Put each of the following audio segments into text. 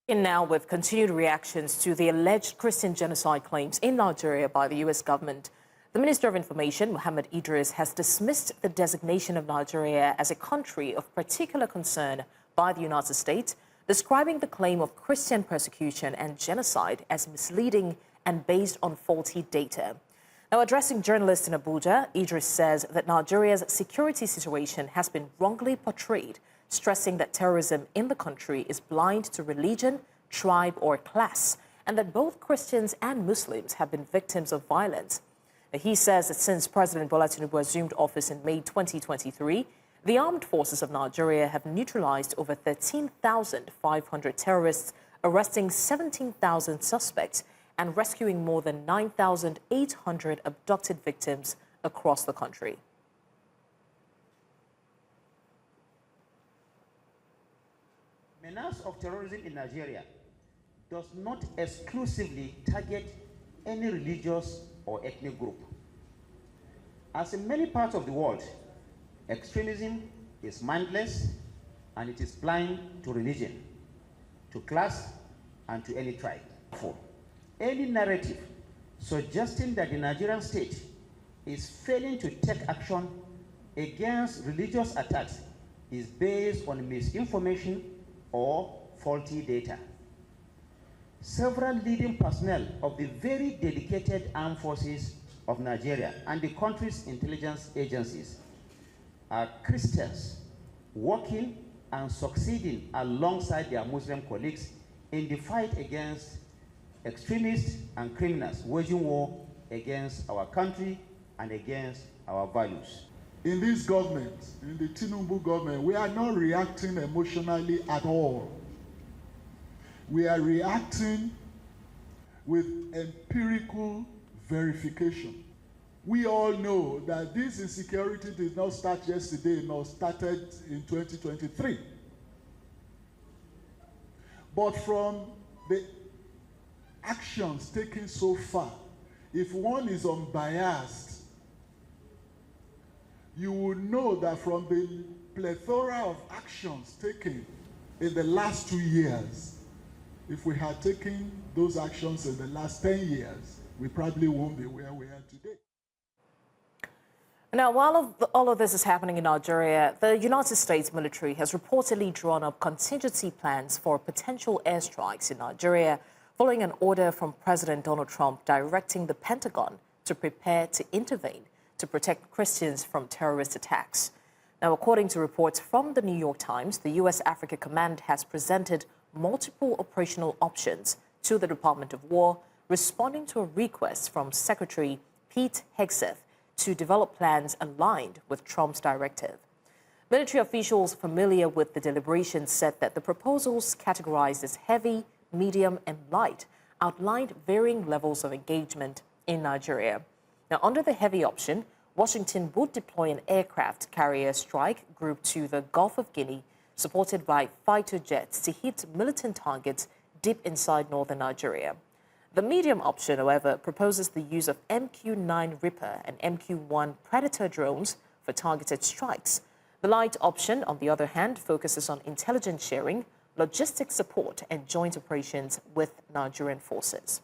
And now with continued reactions to the alleged Christian genocide claims in Nigeria by the U.S. government, the Minister of Information, Muhammad Idris, has dismissed the designation of Nigeria as a country of particular concern by the United States, describing the claim of Christian persecution and genocide as misleading and based on faulty data. Now, addressing journalists in Abuja, Idris says that Nigeria's security situation has been wrongly portrayed, stressing that terrorism in the country is blind to religion, tribe, or class, and that both Christians and Muslims have been victims of violence. He says that since President Bola Tinubu assumed office in May 2023, the armed forces of Nigeria have neutralized over 13,500 terrorists, arresting 17,000 suspects, and rescuing more than 9,800 abducted victims across the country. Menace of terrorism in Nigeria does not exclusively target any religious or ethnic group. As in many parts of the world, extremism is mindless and it is blind to religion, to class, and to any tribe. Any narrative suggesting that the Nigerian state is failing to take action against religious attacks is based on misinformation or faulty data. Several leading personnel of the very dedicated armed forces of Nigeria and the country's intelligence agencies are Christians working and succeeding alongside their Muslim colleagues in the fight against extremists and criminals waging war against our country and against our values. In this government, in the Tinubu government, we are not reacting emotionally at all. We are reacting with empirical verification. We all know that this insecurity did not start yesterday, nor started in 2023. But from the actions taken so far, if one is unbiased, you will know that from the plethora of actions taken in the last 2 years, if we had taken those actions in the last 10 years, we probably won't be where we are today. Now, while all of this is happening in Nigeria, the United States military has reportedly drawn up contingency plans for potential airstrikes in Nigeria, following an order from President Donald Trump directing the Pentagon to prepare to intervene to protect Christians from terrorist attacks. Now, according to reports from the New York Times, the U.S. Africa Command has presented multiple operational options to the Department of War, responding to a request from Secretary Pete Hegseth to develop plans aligned with Trump's directive. Military officials familiar with the deliberations said that the proposals, categorized as heavy, medium, and light, outlined varying levels of engagement in Nigeria. Now, under the heavy option, Washington would deploy an aircraft carrier strike group to the Gulf of Guinea, supported by fighter jets, to hit militant targets deep inside northern Nigeria. The medium option, however, proposes the use of MQ-9 Reaper and MQ-1 Predator drones for targeted strikes. The light option, on the other hand, focuses on intelligence sharing, logistics support, and joint operations with Nigerian forces.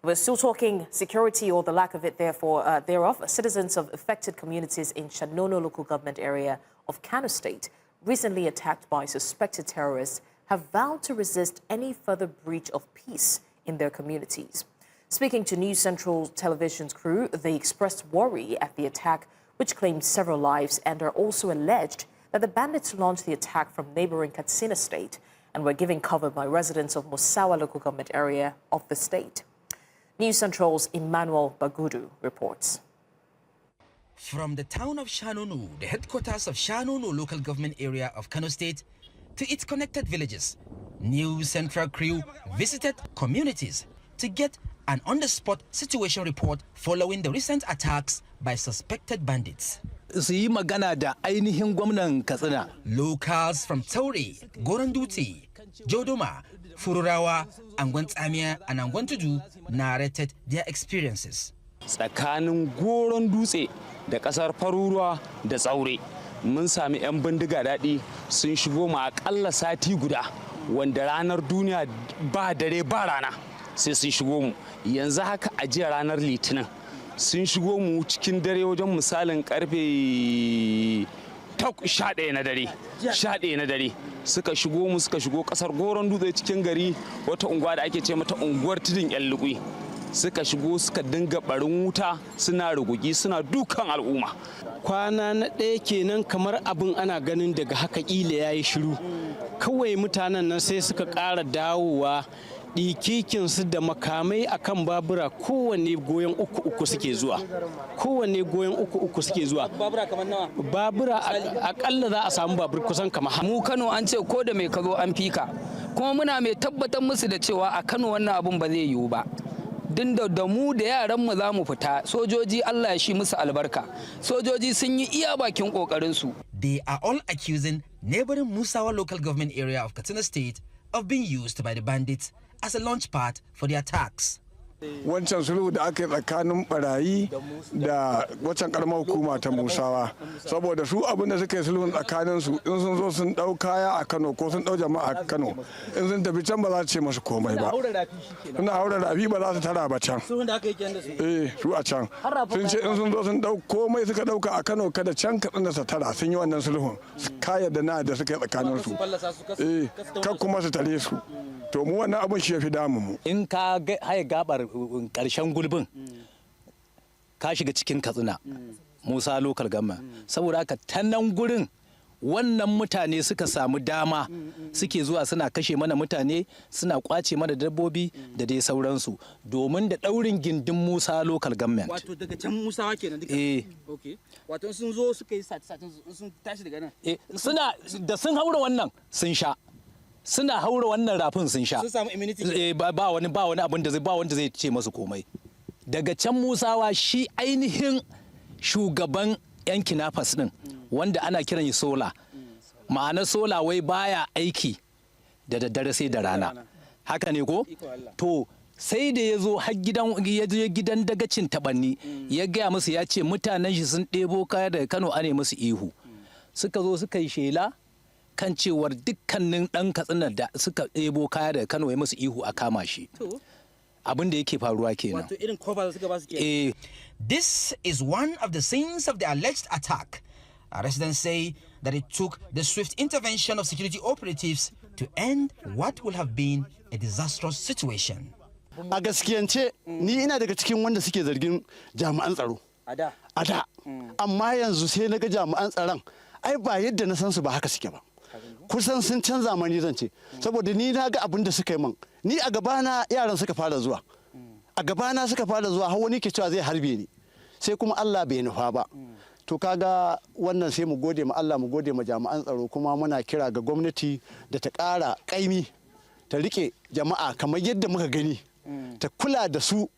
We're still talking security, or the lack of it thereof. Citizens of affected communities in Shanono local government area of Kano State, recently attacked by suspected terrorists, have vowed to resist any further breach of peace in their communities. Speaking to News Central Television's crew, they expressed worry at the attack, which claimed several lives, and are also alleged that the bandits launched the attack from neighboring Katsina State and were given cover by residents of Musawa local government area of the state. News Central's Emmanuel Bagudu reports. From the town of Shanono, the headquarters of Shanono local government area of Kano State, to its connected villages, News Central crew visited communities to get an on-the-spot situation report following the recent attacks by suspected bandits. Locals from Tauri, Goranduti, Jodoma, Fururawa, Angwantamia, and Angwantudu narrated their experiences. Tsakanin Goron Dutse da kasar Faruruwa da Tsaure mun sami 'yan bindiga daɗi sun shigo mu akalla sati guda wanda ranar duniya ba dare ba rana sai sun shigo mu. Yanzu haka a jiya ranar litinin sun shigo mu cikin dare wajen misalin karfe 11 na dare suka shigo kasar Goron Dutse cikin gari, wata unguwa da ake ce mata unguwar tudun yan lukui. Suka shigo suka dinga barin wuta, suna rugugi, suna dukan al'umma. Kwana na ɗaya kenan kamar abin ana ganin daga haka ƙila ya yi shiru, kawai mutanen nan sai suka ƙara dawowa ɗikikinsu da makamai akan babura, kowanne goyon uku suke zuwa, babura kamar nawa? Babura akalla za a samu babur kusan kamar. Mu Kano an ce ko da mai kazo an fika, kuma muna mai tabbatar musu da cewa a Kano wannan abun ba zai yiwu ba. Din da mu da yaran mu za mu fita, sojoji Allah ya shi musu albarka, sojoji sun yi iya bakin kokarin su. They are all accusing neighboring Musawa local government area of Katsina State of being used by the bandits as a launch pad for the attacks. Wancan sulhu da aka yi tsakanin barayi da wancan karamar hukuma ta Musawa, saboda su abin da suka yi sulhun tsakanin su, in sun zo sun dau kaya a Kano ko sun dau jama'a a Kano, in sun tafi can ba za su ce musu komai ba. Suna haura rafi ba za su tara ba can. Su a can sun ce in sun zo sun dau komai suka dauka a Kano kada can Katsina su tara, sun yi wannan sulhun kaya da na da suka yi tsakanin su. Kan kuma su tare su. To mu wannan abin shi ya fi damu mu. In ka haye gabar karshen gulbin ka shiga cikin Katsina, Musa local government, saboda haka ta nan gurin wannan mutane suka samu dama suke zuwa suna kashe mana mutane, suna kwace mana dabbobi da dai sauransu, domin da daurin gindin Musa local government. Wato daga can Musawa kenan duka. Okay. Wato sun zo suka yi satin sun tashi daga nan. Suna da sun haura wannan sun sha. Suna haura wannan rafin sun sha. Sun samu immunity. Ba wani abin da ba wanda zai ce masu komai. Daga can Musawa shi ainihin shugaban yan kinafas din wanda ana kiran shi sola. Ma'ana sola wai baya aiki da daddare sai da rana. Haka ne ko? To sai da ya zo har gidan dagacin tabanni ya gaya musu, ya ce mutanen shi sun ɗebo kaya daga Kano ane musu ihu. Suka zo suka yi shela kan cewar dukkanin ɗan Katsina da suka ɗebo kaya daga Kano ya musu ihu a kama shi. Abin da yake faruwa kenan. Wato irin cover da suka ba su kenan. This is one of the scenes of the alleged attack. Residents say that it took the swift intervention of security operatives to end what would have been a disastrous situation. A gaskiyance ni ina daga cikin wanda suke zargin jami'an tsaro. A da. Amma yanzu sai na ga jami'an tsaron ai ba yadda na san su ba haka suke ba. Kusan sun canza mani zan ce, saboda ni na ga abin da suka yi min. Ni a gabana yaran suka fara zuwa. A gabana suka fara zuwa har wani ke cewa zai harbe ni. Sai kuma Allah bai nufa ba. To kaga wannan sai mu gode ma Allah, mu gode ma jami'an tsaro, kuma muna kira ga gwamnati da ta ƙara ƙaimi, ta rike jama'a kamar yadda muka gani, ta kula da su,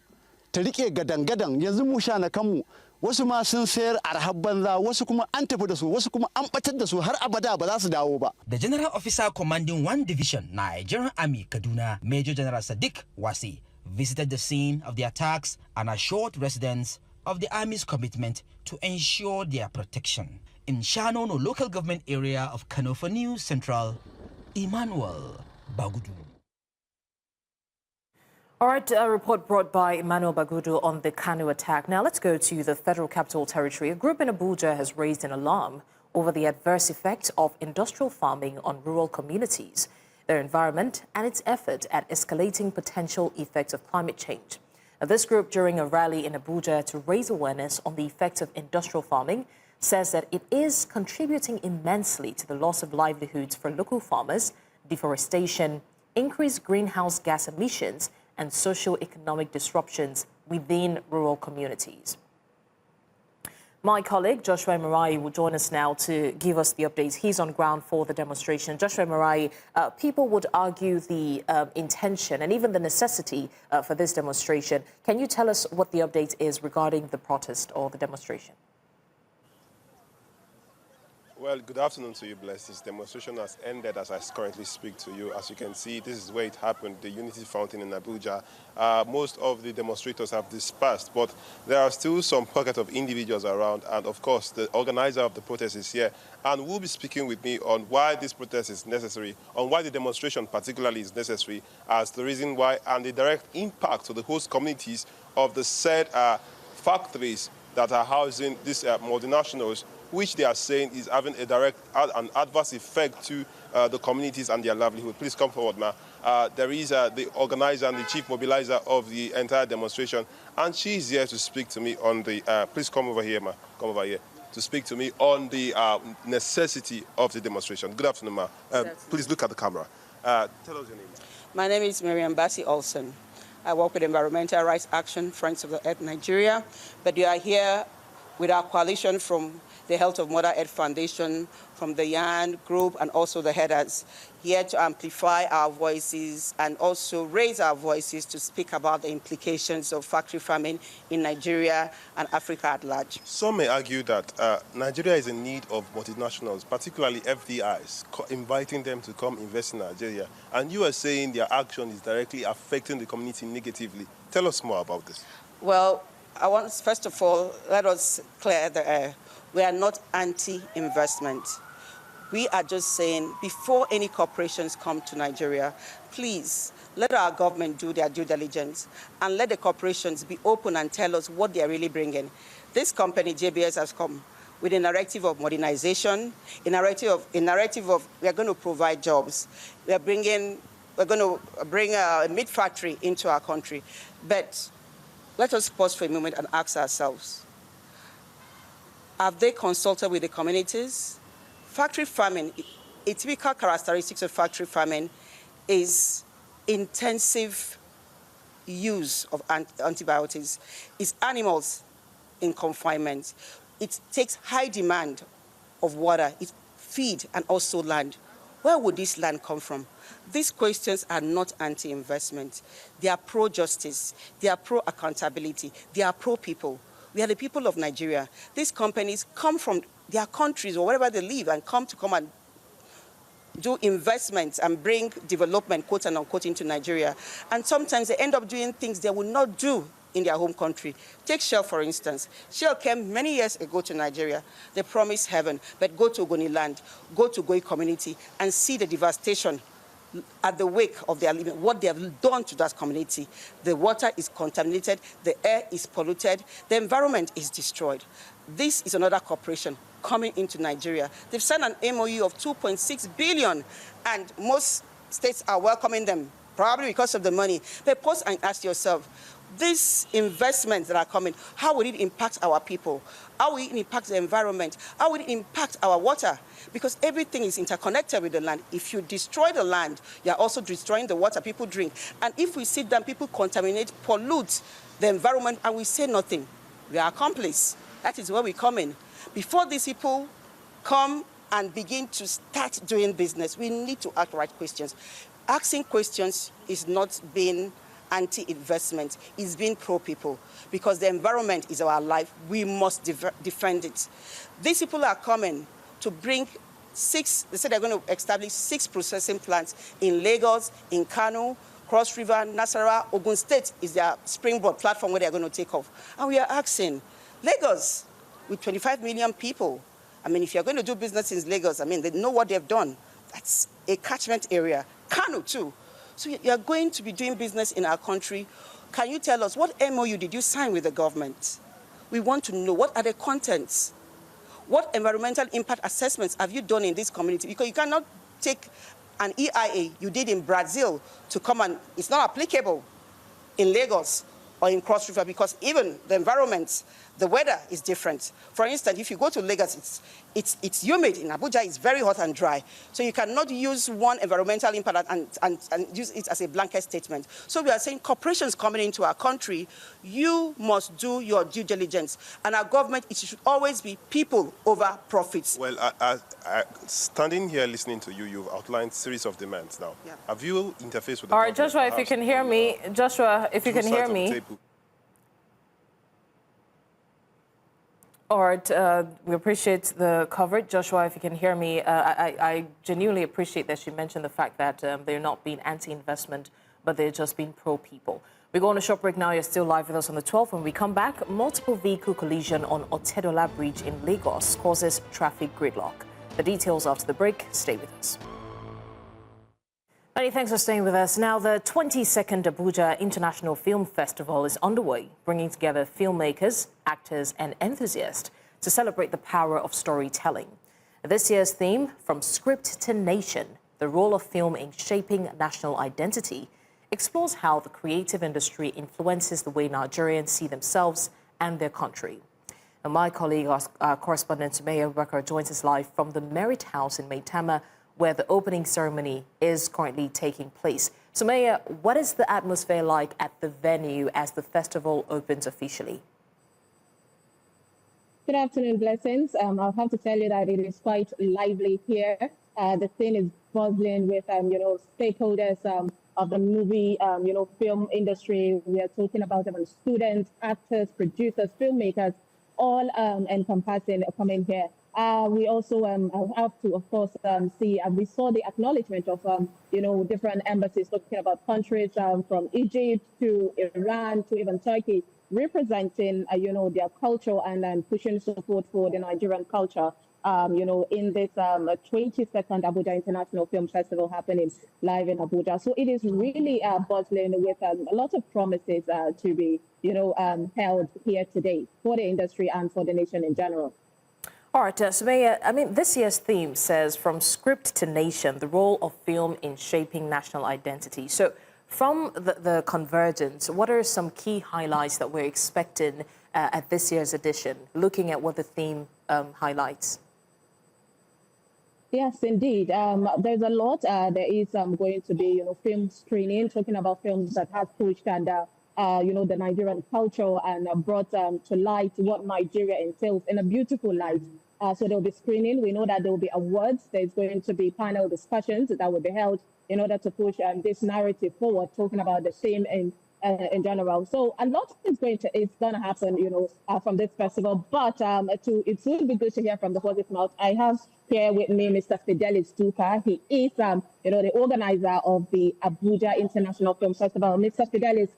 ta rike gadan-gadan. Yanzu mu sha na kanmu, wasu ma sun sayar arhar banza, wasu kuma an tafi da su, wasu kuma an batar da su har abada ba za su dawo ba. The General Officer commanding 1 Division, Nigerian Army, Kaduna, Major General Sadiq Wasi, visited the scene of the attacks and assured residents of the Army's commitment to ensure their protection. In Shanono local government area of Kano, for News Central, Emmanuel Bagudu. All right, a report brought by Emmanuel Bagudu on the Kano attack. Now let's go to the Federal Capital Territory. A group in Abuja has raised an alarm over the adverse effects of industrial farming on rural communities, their environment, and its effort at escalating potential effects of climate change. Now, this group, during a rally in Abuja to raise awareness on the effects of industrial farming, says that it is contributing immensely to the loss of livelihoods for local farmers, deforestation, increased greenhouse gas emissions, and socio-economic disruptions within rural communities. My colleague, Joshua Murai, will join us now to give us the updates. He's on ground for the demonstration. Joshua Murai, people would argue the intention and even the necessity for this demonstration. Can you tell us what the update is regarding the protest or the demonstration? Well, good afternoon to you, Bless. This demonstration has ended as I currently speak to you. As you can see, this is where it happened, the Unity Fountain in Abuja. Most of the demonstrators have dispersed, but there are still some pockets of individuals around. And of course, the organizer of the protest is here and will be speaking with me on why this protest is necessary, on why the demonstration particularly is necessary, as the reason why, and the direct impact to the host communities of the said factories that are housing these multinationals, which they are saying is having a direct and adverse effect to the communities and their livelihood. Please come forward, ma. There is the organizer and the chief mobilizer of the entire demonstration, and she is here to speak to me on the, please come over here, ma, come over here, to speak to me on the necessity of the demonstration. Good afternoon, ma. Please look at the camera. Tell us your name. My name is Miriam Bassi Olsen. I work with Environmental Rights Action, Friends of the Earth Nigeria, but we are here with our coalition from the Health of Mother Earth Foundation, from the YAN group, and also the headers, here to amplify our voices and also raise our voices to speak about the implications of factory farming in Nigeria and Africa at large. Some may argue that Nigeria is in need of multinationals, particularly FDIs, inviting them to come invest in Nigeria. And you are saying their action is directly affecting the community negatively. Tell us more about this. Well, I want, first of all, let us clear the air. We are not anti-investment. We are just saying, before any corporations come to Nigeria, please let our government do their due diligence and let the corporations be open and tell us what they are really bringing. This company, JBS, has come with a narrative of modernization, a narrative of we are going to provide jobs. We're going to bring a meat factory into our country. But let us pause for a moment and ask ourselves, have they consulted with the communities? Factory farming, a typical characteristic of factory farming is intensive use of antibiotics. It's animals in confinement. It takes high demand of water, it's feed and also land. Where would this land come from? These questions are not anti-investment. They are pro-justice. They are pro-accountability. They are pro-people. We are the people of Nigeria. These companies come from their countries or wherever they live and come and do investments and bring development, quote and unquote, into Nigeria. And sometimes they end up doing things they will not do in their home country. Take Shell, for instance. Shell came many years ago to Nigeria. They promised heaven, but go to Ogoni land, go to Goi community, and see the devastation at the wake of their living, what they have done to that community. The water is contaminated, the air is polluted, the environment is destroyed. This is another corporation coming into Nigeria. They've signed an MOU of 2.6 billion, and most states are welcoming them, probably because of the money. But pause and ask yourself, these investments that are coming, how will it impact our people? How will it impact the environment? How will it impact our water? Because everything is interconnected with the land. If you destroy the land, you're also destroying the water people drink. And if we sit down, people contaminate, pollute the environment, and we say nothing, we are accomplices. That is where we come in. Before these people come and begin to start doing business, we need to ask right questions. Asking questions is not being anti-investment, is being pro-people, because the environment is our life. We must defend it. These people are coming to bring they said they're going to establish 6 processing plants in Lagos, in Kano, Cross River, Nasarawa, Ogun State is their springboard platform where they're going to take off. And we are asking, Lagos, with 25 million people, I mean, if you're going to do business in Lagos, I mean, they know what they've done. That's a catchment area. Kano, too. So you're going to be doing business in our country. Can you tell us what MOU did you sign with the government? We want to know what are the contents. What environmental impact assessments have you done in this community? Because you cannot take an EIA you did in Brazil to come and it's not applicable in Lagos or in Cross River, because even the environment, the weather is different. For instance, if you go to Lagos, it's humid. In Abuja, it's very hot and dry. So you cannot use one environmental impact and use it as a blanket statement. So we are saying corporations coming into our country, you must do your due diligence. And our government, it should always be people over profits. Well, standing here listening to you, you've outlined a series of demands now. Yeah. Have you interfaced with the All right, Joshua, if you can hear me. Joshua, if you can hear me. All right, we appreciate the coverage. Joshua, if you can hear me, I genuinely appreciate that you mentioned the fact that they're not being anti-investment, but they're just being pro-people. We go on a short break now. You're still live with us on the 12th. When we come back, multiple vehicle collision on Otedola Bridge in Lagos causes traffic gridlock. The details after the break. Stay with us. Many thanks for staying with us. Now, the 22nd Abuja International Film Festival is underway, bringing together filmmakers, actors, and enthusiasts to celebrate the power of storytelling. This year's theme, From Script to Nation, the role of film in shaping national identity, explores how the creative industry influences the way Nigerians see themselves and their country. And my colleague, our correspondent Sumaya Abubakar, joins us live from the Merit House in Maitama, where the opening ceremony is currently taking place. Sumaya, what is the atmosphere like at the venue as the festival opens officially? Good afternoon, Blessings. I'll have to tell you that it is quite lively here. The scene is buzzing with, stakeholders of the movie, film industry. We are talking about students, actors, producers, filmmakers, all encompassing coming here. We also have to, of course, see, and we saw the acknowledgement of, different embassies talking about countries from Egypt to Iran to even Turkey, representing, their culture and pushing support for the Nigerian culture, in this 22nd Abuja International Film Festival happening live in Abuja. So it is really bustling with a lot of promises to be, held here today for the industry and for the nation in general. All right, Sumaya, this year's theme says From Script to Nation, the role of film in shaping national identity. So from the convergence, what are some key highlights that we're expecting at this year's edition, looking at what the theme highlights? Yes, indeed. There's a lot. There is going to be, film screening, talking about films that have pushed and, the Nigerian culture and brought to light what Nigeria entails in a beautiful light. So there'll be screening. We know that there will be awards. There's going to be panel discussions that will be held in order to push this narrative forward, talking about the theme in general. So a lot is going to happen, from this festival. But it will be good to hear from the horse's mouth. I have here with me Mr. Fidelis Tuka. He is, the organizer of the Abuja International Film Festival. Mr. Fidelis,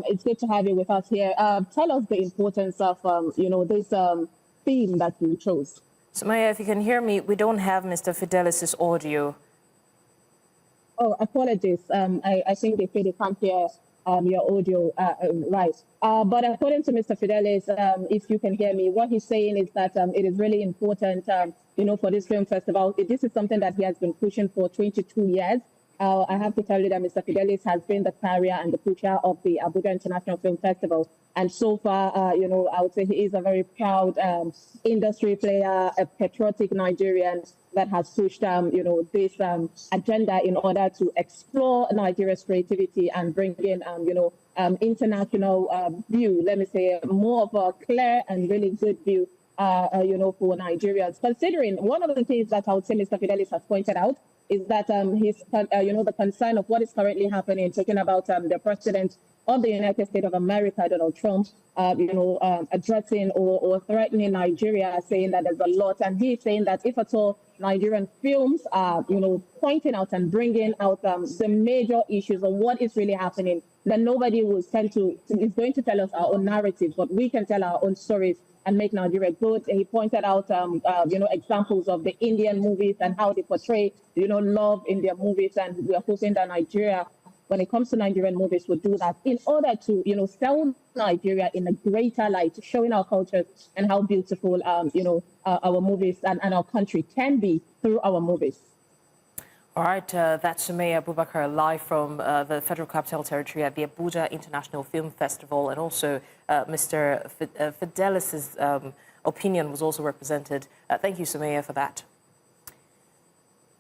it's good to have you with us here. Tell us the importance of, this theme that you chose. Sumaya, if you can hear me, we don't have Mr. Fidelis' audio. Oh, apologies. I think they say they can't hear your audio right. But according to Mr. Fidelis, if you can hear me, what he's saying is that it is really important, for this film festival. This is something that he has been pushing for 22 years. I have to tell you that Mr. Fidelis has been the carrier and the pusher of the Abuja International Film Festival. And so far, I would say he is a very proud industry player, a patriotic Nigerian that has pushed, this agenda in order to explore Nigeria's creativity and bring in, international view, let me say, more of a clear and really good view, for Nigerians. Considering one of the things that I would say Mr. Fidelis has pointed out is that the concern of what is currently happening, talking about the president of the United States of America, Donald Trump, addressing or threatening Nigeria, saying that there's a lot. And he's saying that if at all Nigerian films are, pointing out and bringing out the major issues of what is really happening, then nobody is going to tell us our own narrative, but we can tell our own stories and make Nigeria good. And he pointed out, examples of the Indian movies and how they portray, love in their movies. And we are hoping that Nigeria, when it comes to Nigerian movies, will do that in order to, sell Nigeria in a greater light, showing our culture and how beautiful, our movies and our country can be through our movies. All right, that's Sumaya Abubakar live from the Federal Capital Territory at the Abuja International Film Festival, and also Mr. Fidelis' opinion was also represented. Thank you, Sumaya, for that.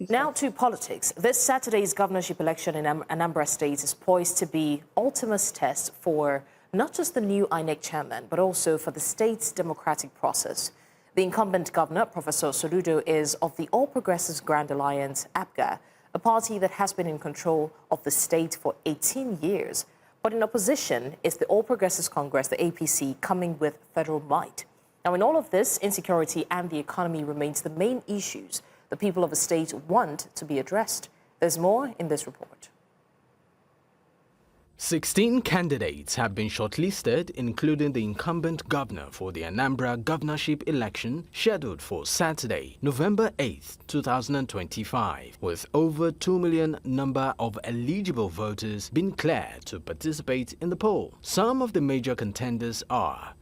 Now to politics. This Saturday's governorship election in Anambra State is poised to be ultimate test for not just the new INEC chairman, but also for the state's democratic process. The incumbent governor, Professor Soludo, is of the All Progressives Grand Alliance, APGA, a party that has been in control of the state for 18 years. But in opposition is the All Progressives Congress, the APC, coming with federal might. Now, in all of this, insecurity and the economy remains the main issues the people of the state want to be addressed. There's more in this report. 16 candidates have been shortlisted, including the incumbent governor for the Anambra governorship election scheduled for Saturday, November 8, 2025, with over 2 million number of eligible voters being cleared to participate in the poll. Some of the major contenders are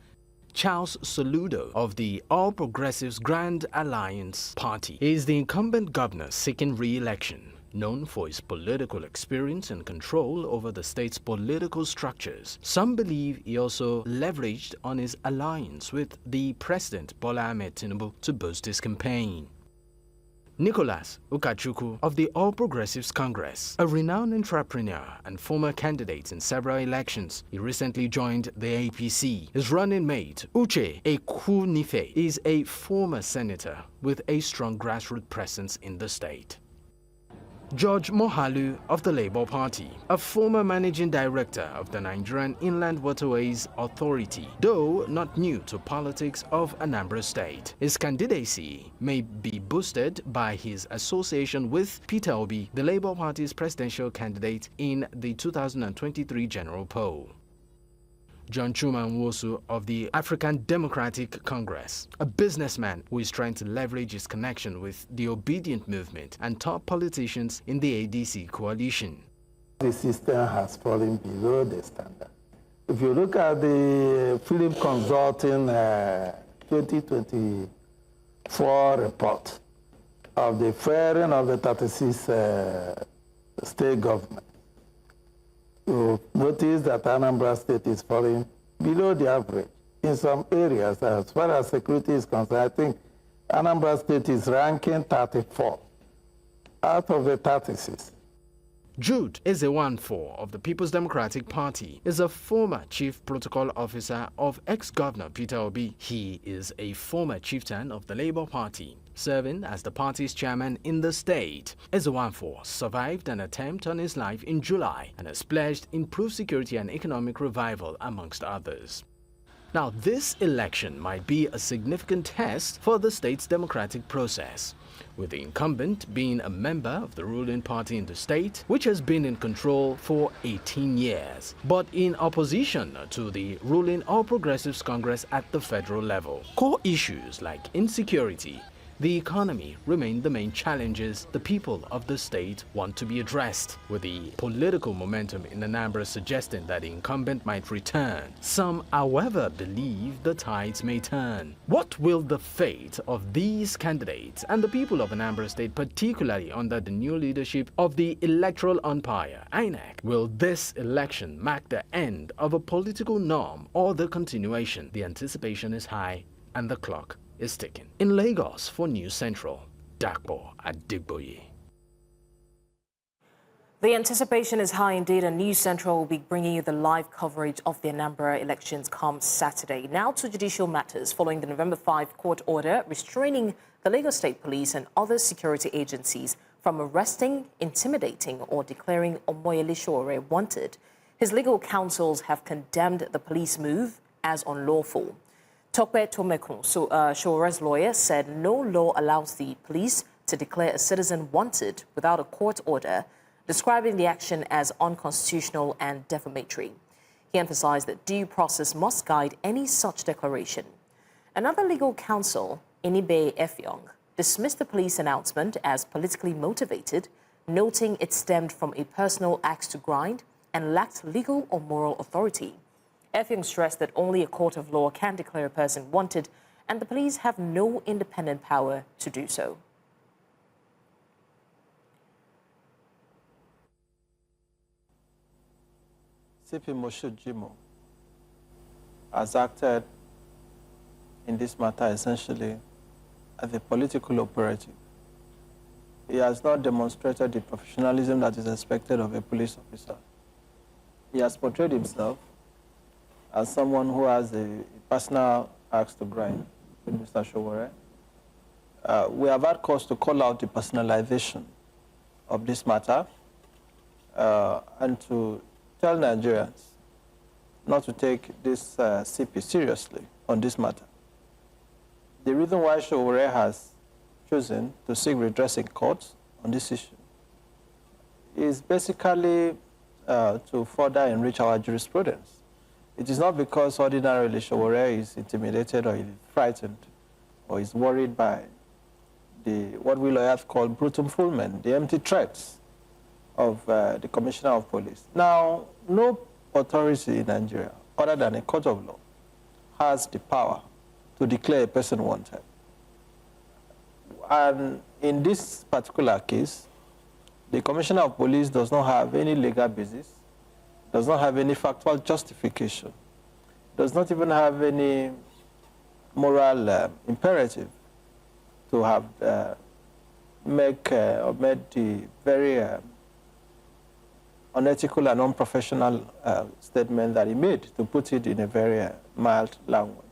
Charles Soludo of the All Progressives Grand Alliance Party. He is the incumbent governor seeking re-election. Known for his political experience and control over the state's political structures, some believe he also leveraged on his alliance with the President Bola Ahmed Tinubu to boost his campaign. Nicholas Ukachukwu of the All Progressives Congress, a renowned entrepreneur and former candidate in several elections, he recently joined the APC. His running mate, Uche Ekwunife, is a former senator with a strong grassroots presence in the state. George Mohalu of the Labour Party, a former managing director of the Nigerian Inland Waterways Authority, though not new to politics of Anambra State. His candidacy may be boosted by his association with Peter Obi, the Labour Party's presidential candidate in the 2023 general poll. John Chuma Nwosu of the African Democratic Congress, a businessman who is trying to leverage his connection with the Obedient Movement and top politicians in the ADC coalition. The system has fallen below the standard. If you look at the Philip Consulting 2024 report of the faring of the 36 state government, you notice that Anambra State is falling below the average. In some areas, as far as security is concerned, I think Anambra State is ranking 34 out of the 36. Jude Ezewanfor of the People's Democratic Party is a former chief protocol officer of ex-governor Peter Obi. He is a former chieftain of the Labour Party, serving as the party's chairman in the state. Ezewanfor survived an attempt on his life in July and has pledged improved security and economic revival, amongst others. Now, this election might be a significant test for the state's democratic process, with the incumbent being a member of the ruling party in the state, which has been in control for 18 years, but in opposition to the ruling All Progressives Congress at the federal level. Core issues like insecurity, the economy remain the main challenges the people of the state want to be addressed, with the political momentum in Anambra suggesting that the incumbent might return. Some, however, believe the tides may turn. What will the fate of these candidates and the people of Anambra State, particularly under the new leadership of the electoral umpire, INEC? Will this election mark the end of a political norm or the continuation? The anticipation is high and the clock is ticking. In Lagos for News Central, Dakpo Adigboye. The anticipation is high indeed, and News Central will be bringing you the live coverage of the Anambra elections come Saturday. Now to judicial matters following the November 5 court order restraining the Lagos State Police and other security agencies from arresting, intimidating or declaring Omoyele Sowore wanted. His legal counsels have condemned the police move as unlawful. Tope Tomekun, Showore's lawyer, said no law allows the police to declare a citizen wanted without a court order, describing the action as unconstitutional and defamatory. He emphasized that due process must guide any such declaration. Another legal counsel, Inibe Efyong, dismissed the police announcement as politically motivated, noting it stemmed from a personal axe to grind and lacked legal or moral authority. Efyong stressed that only a court of law can declare a person wanted, and the police have no independent power to do so. CP Moshood Jimo has acted in this matter essentially as a political operative. He has not demonstrated the professionalism that is expected of a police officer. He has portrayed himself as someone who has a personal axe to grind with Mr. Sowore. We have had cause to call out the personalization of this matter and to tell Nigerians not to take this CP seriously on this matter. The reason why Sowore has chosen to seek redress in court on this issue is basically to further enrich our jurisprudence. It is not because ordinarily Sowore is intimidated or is frightened or is worried by what we lawyers call brutum fulmen, the empty threats of the Commissioner of Police. Now, no authority in Nigeria, other than a court of law, has the power to declare a person wanted. And in this particular case, the Commissioner of Police does not have any legal basis, does not have any factual justification, does not even have any moral imperative to have made the very unethical and unprofessional statement that he made, to put it in a very mild language.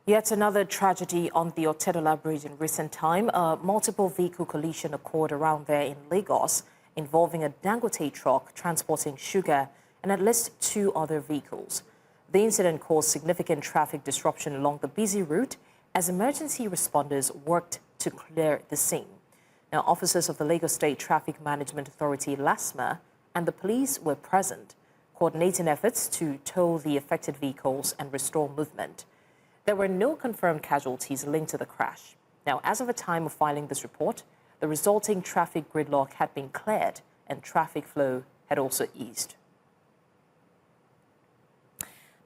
Yet another tragedy on the Otedola Bridge in recent time. A multiple vehicle collision occurred around there in Lagos, involving a Dangote truck transporting sugar and at least 2 other vehicles. The incident caused significant traffic disruption along the busy route as emergency responders worked to clear the scene. Now, officers of the Lagos State Traffic Management Authority, LASMA, and the police were present, coordinating efforts to tow the affected vehicles and restore movement. There were no confirmed casualties linked to the crash. Now, as of the time of filing this report, the resulting traffic gridlock had been cleared and traffic flow had also eased.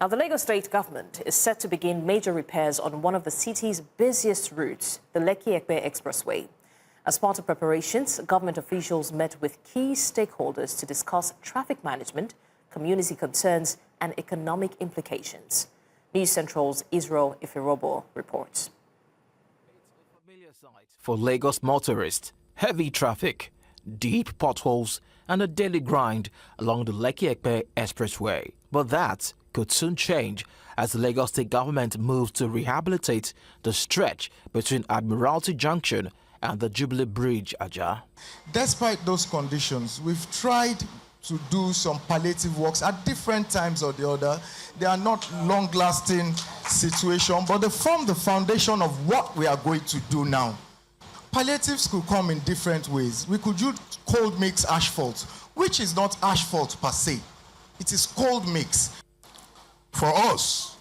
Now, the Lagos State government is set to begin major repairs on one of the city's busiest routes, the Lekki-Epe Expressway. As part of preparations, government officials met with key stakeholders to discuss traffic management, community concerns, and economic implications. News Central's Israel Ifirobo reports. It's a familiar sight for Lagos motorists: heavy traffic, deep potholes, and a daily grind along the Lekki-Epe Expressway. But that could soon change as the Lagos State government moves to rehabilitate the stretch between Admiralty Junction and the Jubilee Bridge, Aja. Despite those conditions, we've tried to do some palliative works at different times or the other. They are not long-lasting situations, but they form the foundation of what we are going to do now. Palliatives could come in different ways. We could use cold mix asphalt, which is not asphalt per se. It is cold mix. For us,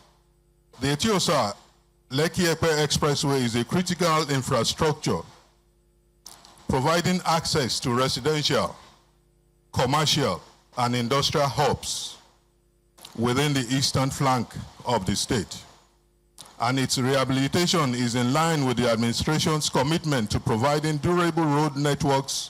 the Etiosa Lekki-Epe Expressway is a critical infrastructure providing access to residential, commercial, and industrial hubs within the eastern flank of the state. And its rehabilitation is in line with the administration's commitment to providing durable road networks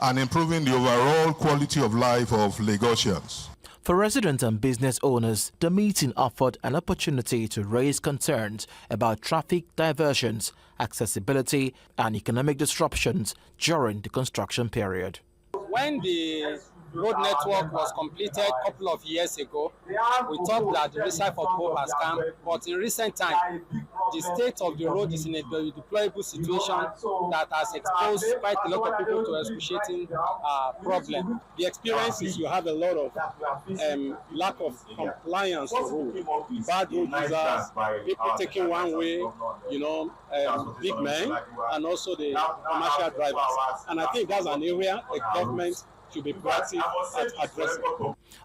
and improving the overall quality of life of Lagosians. For residents and business owners, the meeting offered an opportunity to raise concerns about traffic diversions, accessibility, and economic disruptions during the construction period. When the road network was completed a couple of years ago, we thought that the recipe of hope has come, but in recent time, the state of the road is in a deployable situation that has exposed quite a lot of people to excruciating problem. The experience is you have a lot of lack of compliance to road, bad road users, people taking one way, big men, and also the commercial drivers. And I think that's an area the government should be proactive at addressing.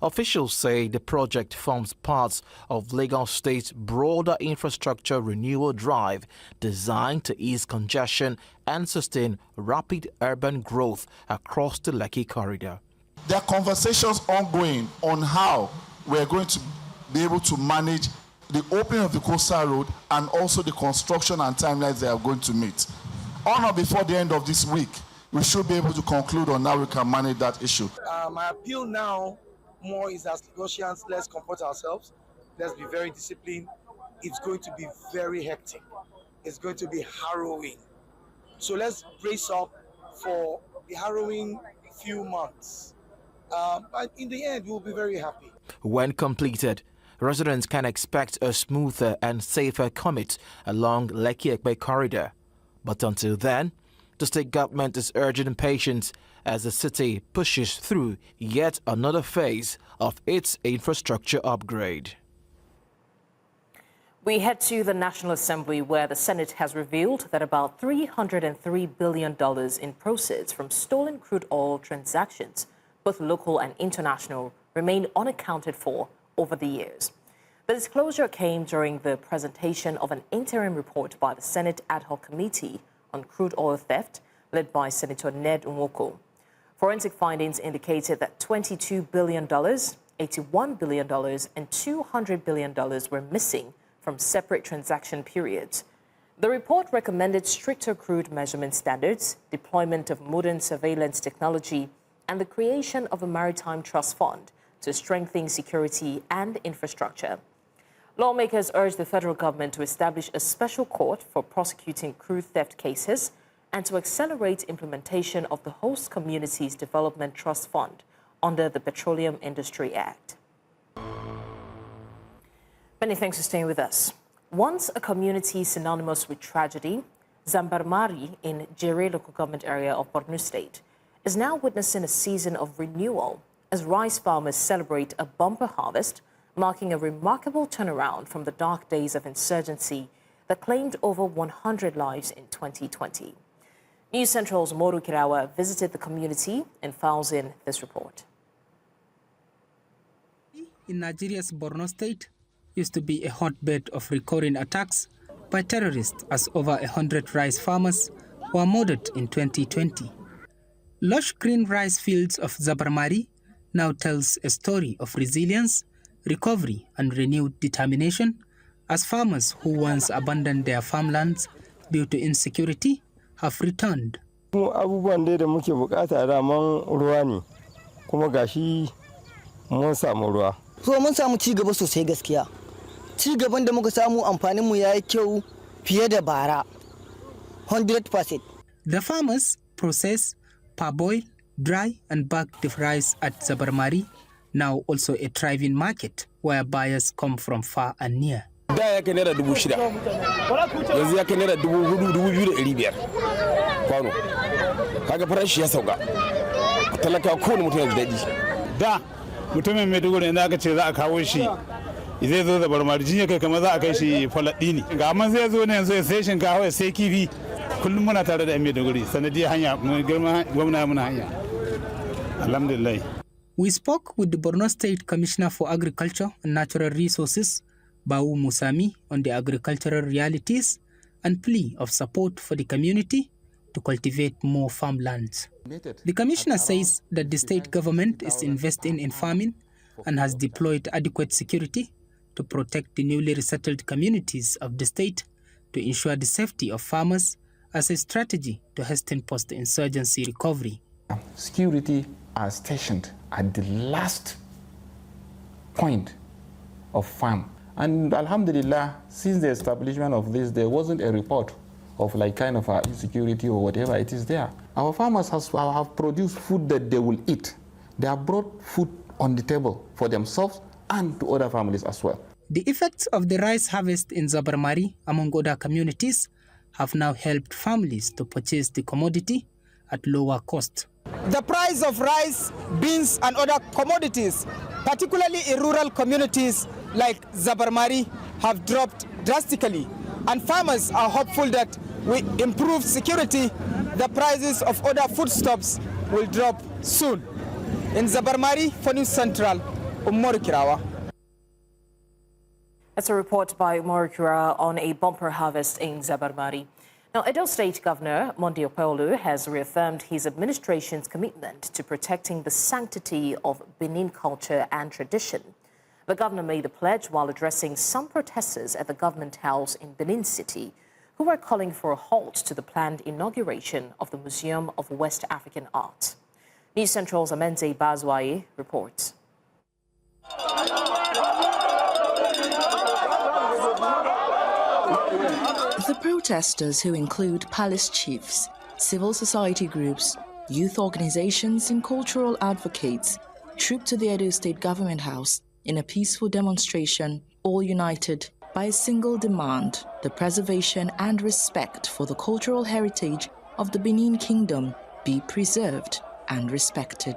Officials say the project forms part of Lagos State's broader infrastructure renewal drive designed to ease congestion and sustain rapid urban growth across the Lekki corridor. There are conversations ongoing on how we're going to be able to manage the opening of the coastal road and also the construction and timelines they are going to meet. On or before the end of this week, we should be able to conclude on how we can manage that issue. My appeal now more is as Lagosians, let's comfort ourselves. Let's be very disciplined. It's going to be very hectic. It's going to be harrowing. So let's brace up for the harrowing few months. But in the end, we'll be very happy. When completed, residents can expect a smoother and safer commute along Lekki-Epe corridor. But until then, the state government is urging patience as the city pushes through yet another phase of its infrastructure upgrade. We head to the National Assembly, where the Senate has revealed that about $303 billion in proceeds from stolen crude oil transactions, both local and international, remain unaccounted for over the years. The disclosure came during the presentation of an interim report by the Senate Ad Hoc Committee on Crude Oil Theft, led by Senator Ned Nwoko. Forensic findings indicated that $22 billion, $81 billion, and $200 billion were missing from separate transaction periods. The report recommended stricter crude measurement standards, deployment of modern surveillance technology, and the creation of a maritime trust fund to strengthen security and infrastructure. Lawmakers urged the federal government to establish a special court for prosecuting crude theft cases and to accelerate implementation of the Host Communities Development Trust Fund under the Petroleum Industry Act. Many thanks for staying with us. Once a community synonymous with tragedy, Zambarmari in Jere local government area of Borno State is now witnessing a season of renewal as rice farmers celebrate a bumper harvest, marking a remarkable turnaround from the dark days of insurgency that claimed over 100 lives in 2020. News Central's Moru Kirawa visited the community and files in this report. In Nigeria's Borno State, used to be a hotbed of recurring attacks by terrorists as over 100 rice farmers were murdered in 2020. Lush green rice fields of Zabarmari now tells a story of resilience, recovery and renewed determination as farmers who once abandoned their farmlands due to insecurity have returned. Abubuwan da muke bukata raman ruwa ne kuma gashi mun samu ruwa. So mun samu ci gaba sosai gaskiya. Ci gaban da muka samu amfanin mu yayi kyau fiye da bara. 100%. The farmers process, parboil, dry and bag the rice at Zabarmari, now also a thriving market where buyers come from far and near. Da ya kai naira 6,000 yanzu ya kai naira 4,200 kwano. Kaga farashi ya sauka. Talaka kowane mutum ya ji daɗi. Da mutumin Maiduguri inda aka ce za a kawo shi zai zo Zabarmari jinya kai kamar za a kai shi Falaɗi ne. Ga amma zai zo ne yanzu ya sai shinkafa ya sai kifi. Kullum muna tare da Maiduguri sanadiyar hanya mun girma gwamna muna hanya. Alhamdulillah. We spoke with the Borno State Commissioner for Agriculture and Natural Resources, Bau Musami, on the agricultural realities and plea of support for the community to cultivate more farmlands. The Commissioner says that the state government is investing in farming and has deployed adequate security to protect the newly resettled communities of the state to ensure the safety of farmers as a strategy to hasten post-insurgency recovery. Security are stationed at the last point of farm. And alhamdulillah, since the establishment of this, there wasn't a report of like kind of insecurity or whatever it is there. Our farmers have produced food that they will eat. They have brought food on the table for themselves and to other families as well. The effects of the rice harvest in Zabarmari, among other communities, have now helped families to purchase the commodity at lower cost. The price of rice, beans and other commodities, particularly in rural communities like Zabarmari, have dropped drastically. And farmers are hopeful that with improved security, the prices of other foodstuffs will drop soon. In Zabarmari, for News Central, Umaru Kirawa. That's a report by Umaru Kirawa on a bumper harvest in Zabarmari. Now, Edo State Governor Monday Okpebholo has reaffirmed his administration's commitment to protecting the sanctity of Benin culture and tradition. The governor made the pledge while addressing some protesters at the government house in Benin City who were calling for a halt to the planned inauguration of the Museum of West African Art. News Central's Amenze Bazwaye reports. The protesters, who include palace chiefs, civil society groups, youth organizations and cultural advocates, trooped to the Edo State Government House in a peaceful demonstration, all united by a single demand: the preservation and respect for the cultural heritage of the Benin Kingdom be preserved and respected.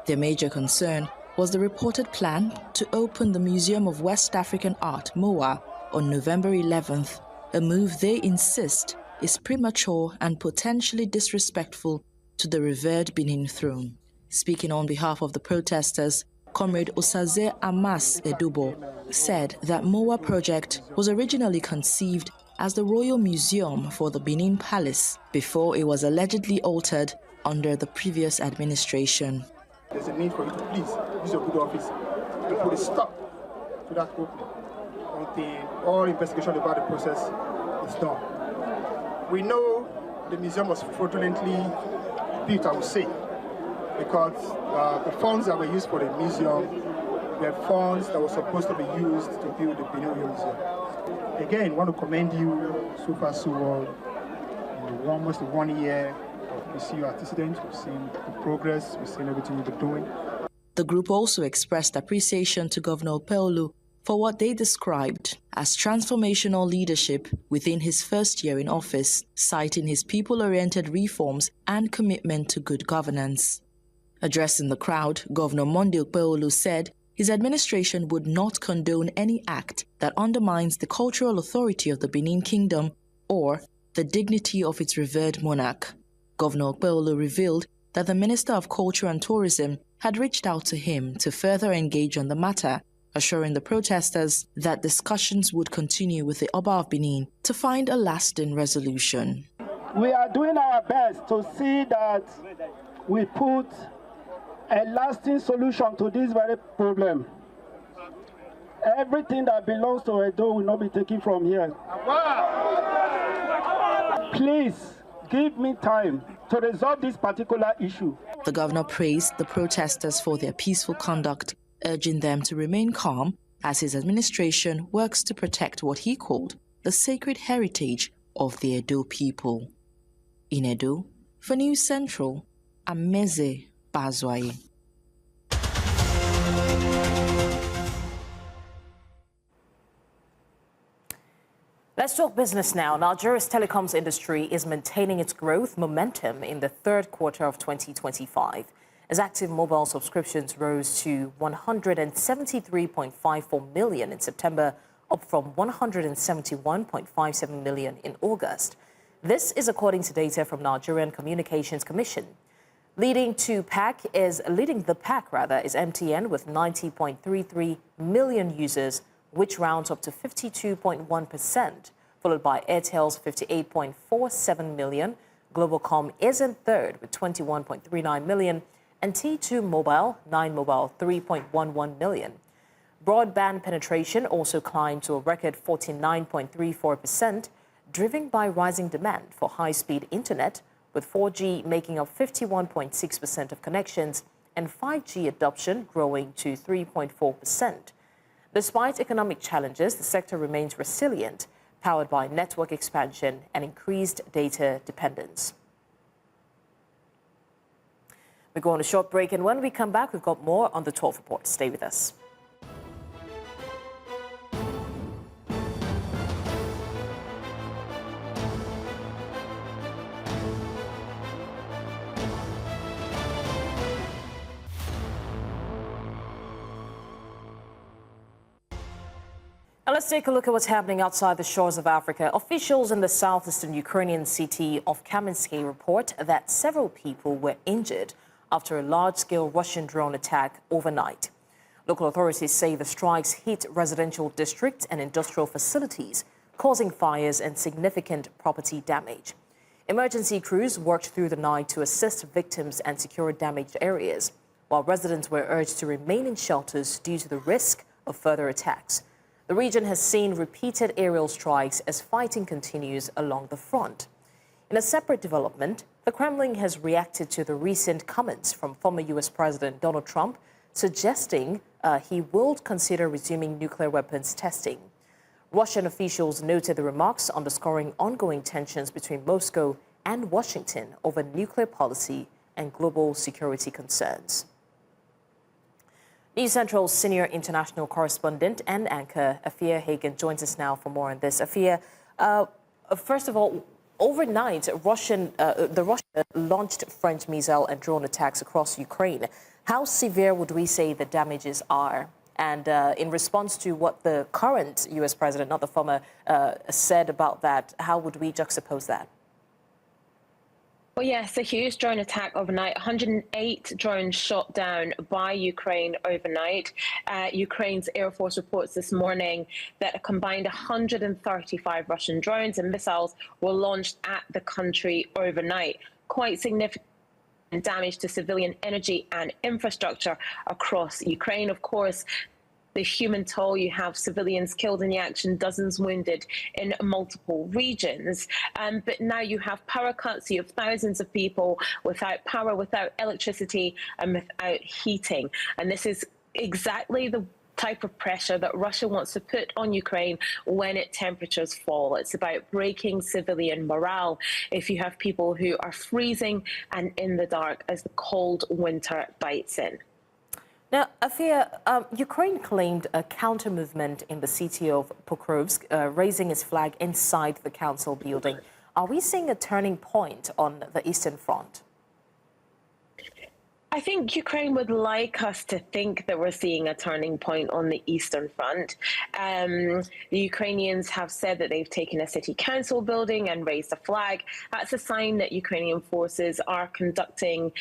Their major concern was the reported plan to open the Museum of West African Art, MOA, on November 11th, a move they insist is premature and potentially disrespectful to the revered Benin throne. Speaking on behalf of the protesters, Comrade Osaze Amas Edubo said that MOA project was originally conceived as the Royal Museum for the Benin Palace before it was allegedly altered under the previous administration. There's a need for you to please use your good office and put a stop to that opening until all investigation about the process is done. We know the museum was fraudulently built, I would say, because the funds that were used for the museum were funds that were supposed to be used to build the Benin Museum. Again, I want to commend you so far so well in almost 1 year of PCU antecedent. We've seen the progress, we've seen everything you've been doing. The group also expressed appreciation to Governor Peolu for what they described as transformational leadership within his first year in office, citing his people-oriented reforms and commitment to good governance. Addressing the crowd, Governor Monday Peolu said his administration would not condone any act that undermines the cultural authority of the Benin Kingdom or the dignity of its revered monarch. Governor Peolu revealed that the Minister of Culture and Tourism had reached out to him to further engage on the matter, assuring the protesters that discussions would continue with the Oba of Benin to find a lasting resolution. We are doing our best to see that we put a lasting solution to this very problem. Everything that belongs to Edo will not be taken from here. Please give me time to resolve this particular issue. The governor praised the protesters for their peaceful conduct, urging them to remain calm as his administration works to protect what he called the sacred heritage of the Edo people. In Edo, for News Central, Ameze Bazwaye. Let's talk business now. Nigeria's telecoms industry is maintaining its growth momentum in the third quarter of 2025, as active mobile subscriptions rose to 173.54 million in September, up from 171.57 million in August. This is according to data from Nigerian Communications Commission. Leading the pack is MTN with 90.33 million users, which rounds up to 52.1%, followed by Airtel's 58.47 million. Globalcom is in third with 21.39 million, and T2 Mobile, 9Mobile, 3.11 million. Broadband penetration also climbed to a record 49.34%, driven by rising demand for high-speed internet, with 4G making up 51.6% of connections and 5G adoption growing to 3.4%. Despite economic challenges, the sector remains resilient, powered by network expansion and increased data dependence. We go on a short break, and when we come back, we've got more on the 12 report. Stay with us. Now let's take a look at what's happening outside the shores of Africa. Officials in the southeastern Ukrainian city of Kamianske report that several people were injured after a large-scale Russian drone attack overnight. Local authorities say the strikes hit residential districts and industrial facilities, causing fires and significant property damage. Emergency crews worked through the night to assist victims and secure damaged areas, while residents were urged to remain in shelters due to the risk of further attacks. The region has seen repeated aerial strikes as fighting continues along the front. In a separate development, the Kremlin has reacted to the recent comments from former U.S. President Donald Trump, suggesting he will consider resuming nuclear weapons testing. Russian officials noted the remarks underscoring ongoing tensions between Moscow and Washington over nuclear policy and global security concerns. News Central's senior international correspondent and anchor, Afia Hagen, joins us now for more on this. Afia, first of all, overnight, Russia launched French missile and drone attacks across Ukraine. How severe would we say the damages are? And in response to what the current U.S. president, not the former, said about that, how would we juxtapose that? Well, yes, a huge drone attack overnight. 108 drones shot down by Ukraine overnight. Ukraine's Air Force reports this morning that a combined 135 Russian drones and missiles were launched at the country overnight. Quite significant damage to civilian energy and infrastructure across Ukraine. Of course, the human toll, you have civilians killed in the action, dozens wounded in multiple regions. But now you have power cuts, you have thousands of people without power, without electricity, and without heating. And this is exactly the type of pressure that Russia wants to put on Ukraine when its temperatures fall. It's about breaking civilian morale if you have people who are freezing and in the dark as the cold winter bites in. Now, Afia, Ukraine claimed a counter-movement in the city of Pokrovsk, raising its flag inside the council building. Are we seeing a turning point on the Eastern Front? I think Ukraine would like us to think that we're seeing a turning point on the Eastern Front. The Ukrainians have said that they've taken a city council building and raised a flag. That's a sign that Ukrainian forces are conducting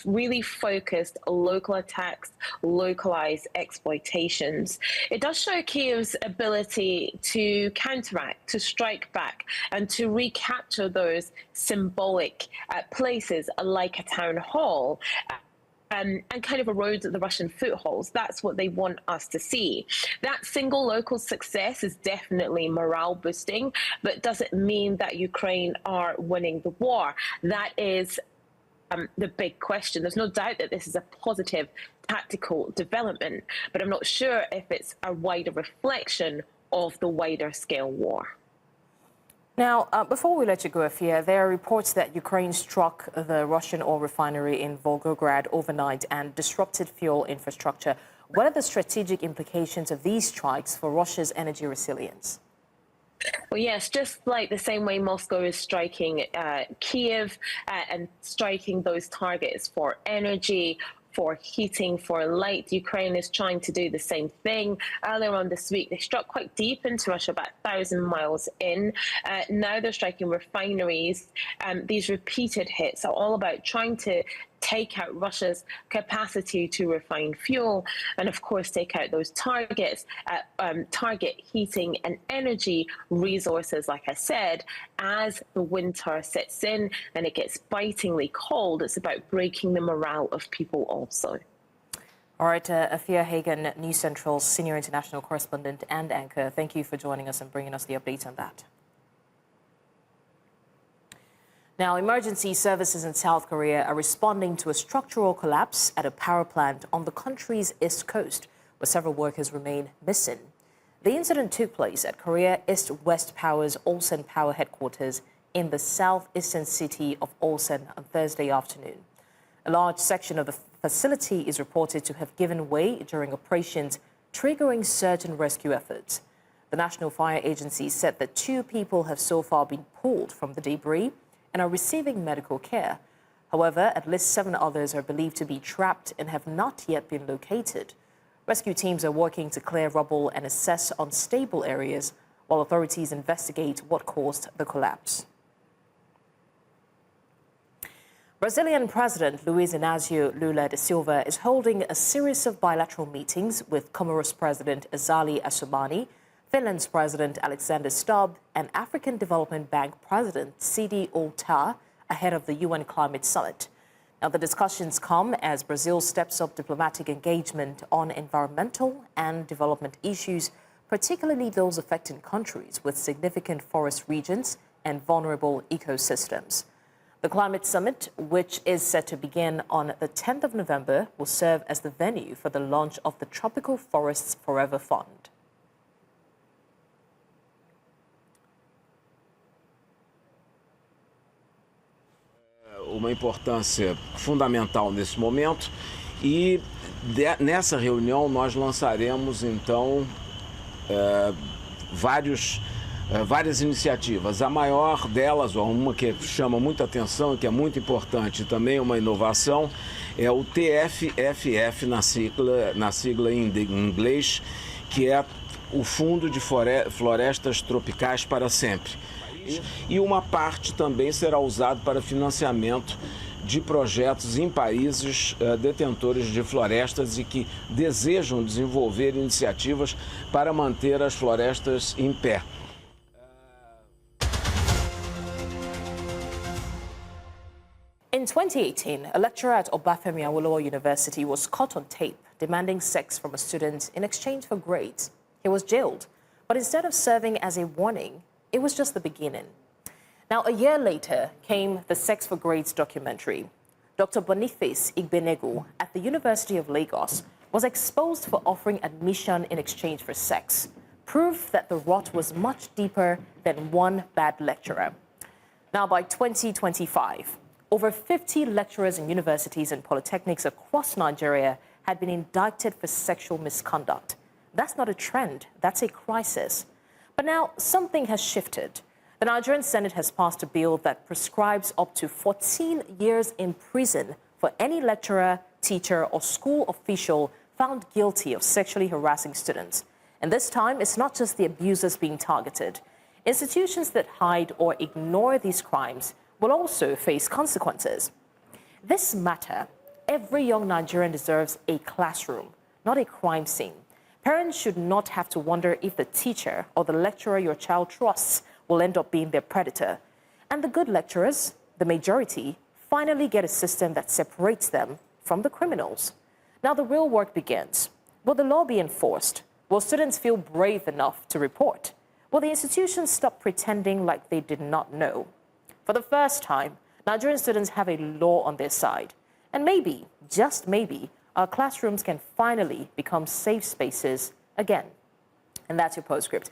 really focused local attacks, localized exploitations. It does show Kyiv's ability to counteract, to strike back, and to recapture those symbolic places like a town hall. And kind of erode the Russian footholds. That's what they want us to see. That single local success is definitely morale boosting, but doesn't mean that Ukraine are winning the war. That is the big question. There's no doubt that this is a positive tactical development, but I'm not sure if it's a wider reflection of the wider scale war. Now, before we let you go, Afia, there are reports that Ukraine struck the Russian oil refinery in Volgograd overnight and disrupted fuel infrastructure. What are the strategic implications of these strikes for Russia's energy resilience? Well, yes, just like the same way Moscow is striking Kyiv and striking those targets for energy, for heating, for light. Ukraine is trying to do the same thing. Earlier on this week, they struck quite deep into Russia, about 1,000 miles in. Now they're striking refineries. These repeated hits are all about trying to take out Russia's capacity to refine fuel and, of course, take out those targets, target heating and energy resources, like I said. As the winter sets in and it gets bitingly cold, it's about breaking the morale of people also. All right, Afia Hagan, News Central's senior international correspondent and anchor, thank you for joining us and bringing us the update on that. Now, emergency services in South Korea are responding to a structural collapse at a power plant on the country's east coast, where several workers remain missing. The incident took place at Korea East-West Power's Ulsan Power headquarters in the southeastern city of Ulsan on Thursday afternoon. A large section of the facility is reported to have given way during operations, triggering search and rescue efforts. The National Fire Agency said that 2 people have so far been pulled from the debris and are receiving medical care. However, at least 7 others are believed to be trapped and have not yet been located. Rescue teams are working to clear rubble and assess unstable areas, while authorities investigate what caused the collapse. Brazilian President Luiz Inácio Lula da Silva is holding a series of bilateral meetings with Comoros President Azali Assoumani, Finland's President Alexander Stubb, and African Development Bank President Sidi Ould ahead of the UN Climate Summit. Now, the discussions come as Brazil steps up diplomatic engagement on environmental and development issues, particularly those affecting countries with significant forest regions and vulnerable ecosystems. The Climate Summit, which is set to begin on the 10th of November, will serve as the venue for the launch of the Tropical Forests Forever Fund. Uma importância fundamental nesse momento e nessa reunião nós lançaremos então várias iniciativas. A maior delas, ou uma que chama muita atenção e que é muito importante, também uma inovação, é o TFFF na sigla em inglês, que é o Fundo de Florestas Tropicais para Sempre. E uma parte também será usada para financiamento de projetos em países detentores de florestas e que desejam desenvolver iniciativas para manter as florestas em pé. In 2018, a lecturer at Obafemi Awolowo University was caught on tape demanding sex from a student in exchange for grades. He was jailed, but instead of serving as a warning, it was just the beginning. Now, a year later came the Sex for Grades documentary. Dr. Boniface Igbenegu at the University of Lagos was exposed for offering admission in exchange for sex, proof that the rot was much deeper than one bad lecturer. Now, by 2025, over 50 lecturers in universities and polytechnics across Nigeria had been indicted for sexual misconduct. That's not a trend, that's a crisis. But now something has shifted. The Nigerian Senate has passed a bill that prescribes up to 14 years in prison for any lecturer, teacher, or school official found guilty of sexually harassing students. And this time, it's not just the abusers being targeted. Institutions that hide or ignore these crimes will also face consequences. This matter, every young Nigerian deserves a classroom, not a crime scene. Parents should not have to wonder if the teacher or the lecturer your child trusts will end up being their predator. And the good lecturers, the majority, finally get a system that separates them from the criminals. Now the real work begins. Will the law be enforced? Will students feel brave enough to report? Will the institutions stop pretending like they did not know? For the first time, Nigerian students have a law on their side. And maybe, just maybe, our classrooms can finally become safe spaces again. And that's your postscript.